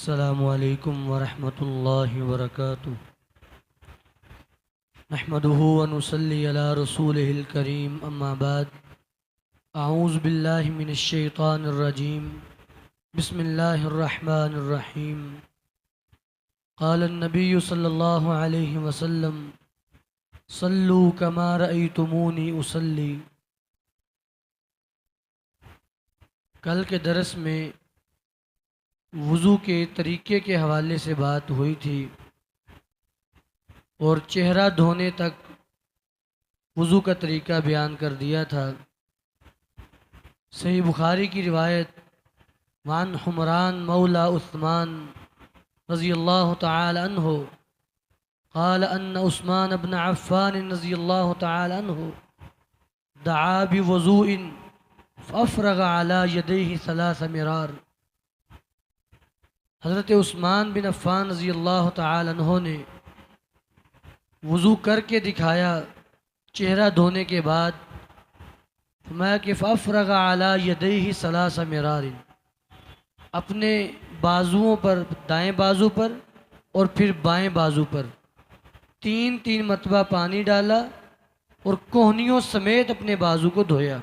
अस्सलामु अलैकुम वरहमतुल्लाहि वबरकातुहू। नहमदुहु व नुसल्ली अला रसूलिहिल करीम, अम्मा बाद। अऊज़ु बिल्लाहि मिनश शैतानिर रजीम। बिस्मिल्लाहिर रहमानिर रहीम। क़ाल नबिय्यु सल्लल्लाहु अलैहि वसल्लम, सल्लू कमा रअयतुमूनी उसल्ली। कल के दरस में वज़ू के तरीक़े के हवाले से बात हुई थी और चेहरा धोने तक वज़ू का तरीक़ा बयान कर दिया था। सही बुखारी की रिवायत वान हुमरान मौला उस्मान रज़ियल्लाहु तआला अन्हु क़ाल अन्न उस्मान इब्न अफ़्फ़ान रज़ियल्लाहु तआला अन्हु दआ बिवज़ूइन फ़अफ़रग़ अला यदैहि सलास मिरार। हज़रत उस्मान बिन अफ़्फ़ान रज़ी अल्लाह तआला अन्हु ने वज़ू करके दिखाया चेहरा धोने के बाद। फरमाया कि फ़अफ़रग़ अला यदैहि सलास मिरार, अपने बाजुओं पर, दाएं बाजू पर और फिर बाएं बाजू पर तीन तीन मरतबा पानी डाला और कोहनियों समेत अपने बाजू को धोया,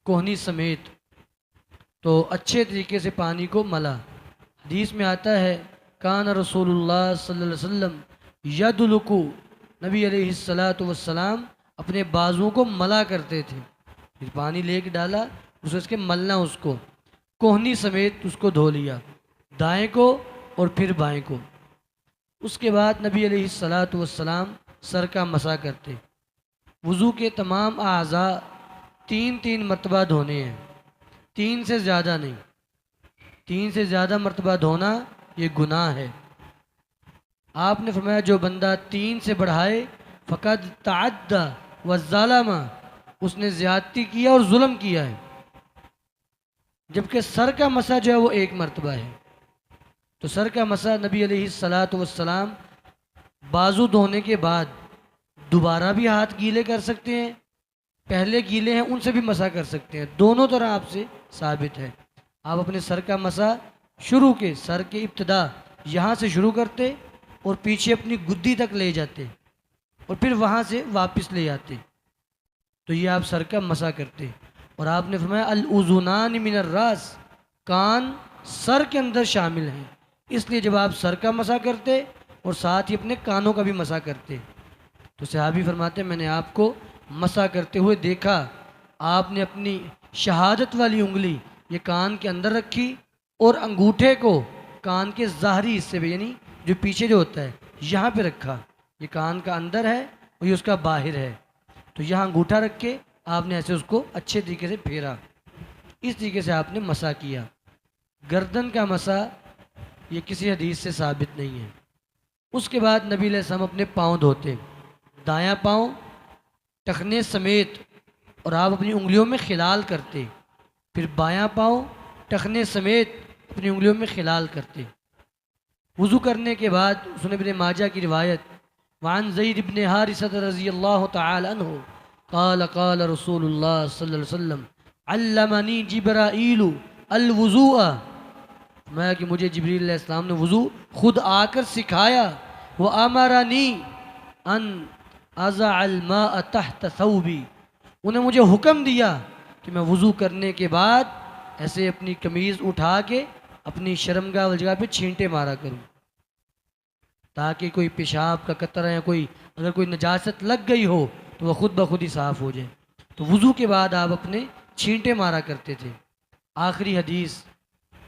कोहनी समेत। तो अच्छे तरीके से पानी को मला। हदीस में आता है कान रसूलुल्लाह सल्लल्लाहु अलैहि वसल्लम यदलुकु, नबी अलैहिस्सलातु वस्सलाम अपने बाजुओं को मला करते थे। फिर पानी लेके डाला, उसके मलना, उसको कोहनी समेत उसको धो लिया, दाएं को और फिर बाएं को। उसके बाद नबी अलैहिस्सलातु वस्सलाम सर का मसा करते। वज़ू के तमाम आज़ा तीन तीन मरतबा धोने हैं, तीन से ज़्यादा नहीं। तीन से ज़्यादा मरतबा धोना ये गुनाह है। आपने फरमाया जो बंदा तीन से बढ़ाए फ़क़द तअद्दा व ज़लमा, उसने ज़्यादती किया और जुल्म किया है। जबकि सर का मसा जो है वो एक मरतबा है। तो सर का मसा नबी अलैहिस्सलातु वस्सलाम बाजू धोने के बाद दोबारा भी हाथ गीले कर सकते हैं, पहले गीले हैं उनसे भी मसा कर सकते हैं, दोनों तरह आपसे साबित है। आप अपने सर का मसा शुरू के सर के इब्तिदा यहाँ से शुरू करते और पीछे अपनी गुद्दी तक ले जाते और फिर वहाँ से वापस ले आते। तो ये आप सर का मसा करते। और आपने फरमाया अल उज़ुनान मिनर रास, कान सर के अंदर शामिल हैं, इसलिए जब आप सर का मसा करते और साथ ही अपने कानों का भी मसा करते। तो सहाबी फरमाते मैंने आपको मसा करते हुए देखा। आपने अपनी शहादत वाली उंगली ये कान के अंदर रखी और अंगूठे को कान के ज़ाहरी हिस्से पे, यानी जो पीछे जो होता है यहाँ पे रखा। ये कान का अंदर है और ये उसका बाहर है। तो यहाँ अंगूठा रख के आपने ऐसे उसको अच्छे तरीके से फेरा। इस तरीके से आपने मसा किया। गर्दन का मसा ये किसी हदीस से साबित नहीं है। उसके बाद नबी अलैहि सल्लम अपने पाँव धोते, दायां पाँव टखने समेत, और आप अपनी उंगलियों में खिलाल करते। फिर बायां पाँव टखने समेत अपनी उंगलियों में खिलाल करते। वज़ू करने के बाद सुनन इब्न माजा की रिवायत वान ज़ैद इब्न हारिसा रज़ियल्लाहु तआला अन्हु क़ाल क़ाल रसूलुल्लाह सल्लल्लाहु अलैहि वसल्लम अल्लमनी जिब्राईलु अल वज़ूअ, मैं कि मुझे जिब्रील अलैहिस्सलाम ने वज़ू खुद आकर सिखाया। व अमरनी अन अज़अल माअ तहत सौबी, उन्हें मुझे हुक्म दिया कि मैं वज़ू करने के बाद ऐसे अपनी कमीज़ उठा के अपनी शर्मगाह वाली जगह पे छींटे मारा करूं, ताकि कोई पेशाब का कतरा या कोई अगर कोई नजासत लग गई हो तो वह खुद ब खुद ही साफ़ हो जाए। तो वज़ू के बाद आप अपने छींटे मारा करते थे। आखिरी हदीस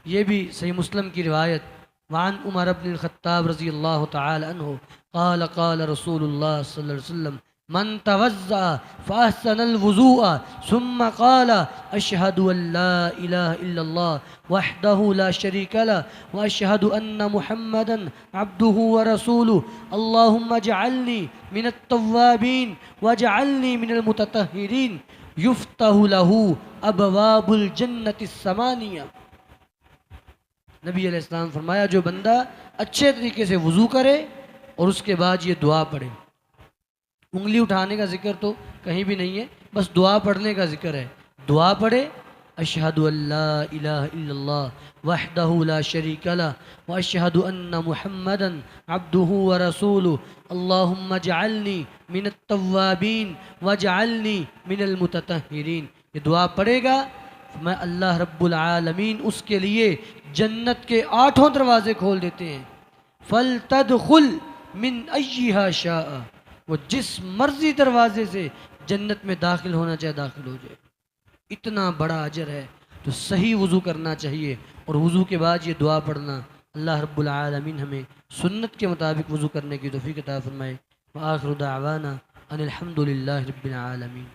ये भी सही मुस्लिम की रिवायत वान उमर इब्न ख़त्ताब रज़ियल्लाहु तआला अन्हु क़ाल क़ाल रसूलुल्लाह सल्लल्लाहु अलैहि वसल्लम मन तवज़्ज़अ फ़अहसनल वज़ूअ सुम्मा क़ाल अशहदु अल्ला इलाहा इल्लल्लाह वहदहु ला शरीका लहु व अशहदु अन्न मुहम्मदन अब्दुहु व रसूलुहु अल्लाहुम्मा जअलनी मिनत तव्वाबीन वजअलनी मिनल मुततहिरीन युफ्तहु लहु अबवाबुल जन्नतिस समानिया। नबी अलैहिस्सलाम फरमाया जो बंदा अच्छे तरीके से वज़ू करे और उसके बाद ये दुआ पढ़े। उंगली उठाने का जिक्र तो कहीं भी नहीं है, बस दुआ पढ़ने का जिक्र है। दुआ पढ़े अशहदु अल्ला इलाहा इल्लल्लाह वहदहु ला शरीका लह व अशहदु अन्ना मुहम्मदन अब्दुहु व रसूलुहु अल्लाहुम्मा जअलनी मिनत तव्वाबीन वजअलनी मिनल मुततहिरीन। ये दुआ पढ़ेगा मैं अल्लाह रब्बुल आलमीन उसके लिए जन्नत के 8 दरवाजे खोल देते हैं। फल तदखुल मिन अय्यिहा शाअ, वो जिस मर्जी दरवाजे से जन्नत में दाखिल होना चाहे दाखिल हो जाए। इतना बड़ा अजर है, तो सही वज़ू करना चाहिए और वज़ू के बाद ये दुआ पढ़ना। अल्लाह रब्बुल आलमीन हमें सुन्नत के मुताबिक वज़ू करने की तौफीक अता फरमाए। व आखिरु दावाना अनिल हम्दुलिल्लाहि रब्बिल आलमीन।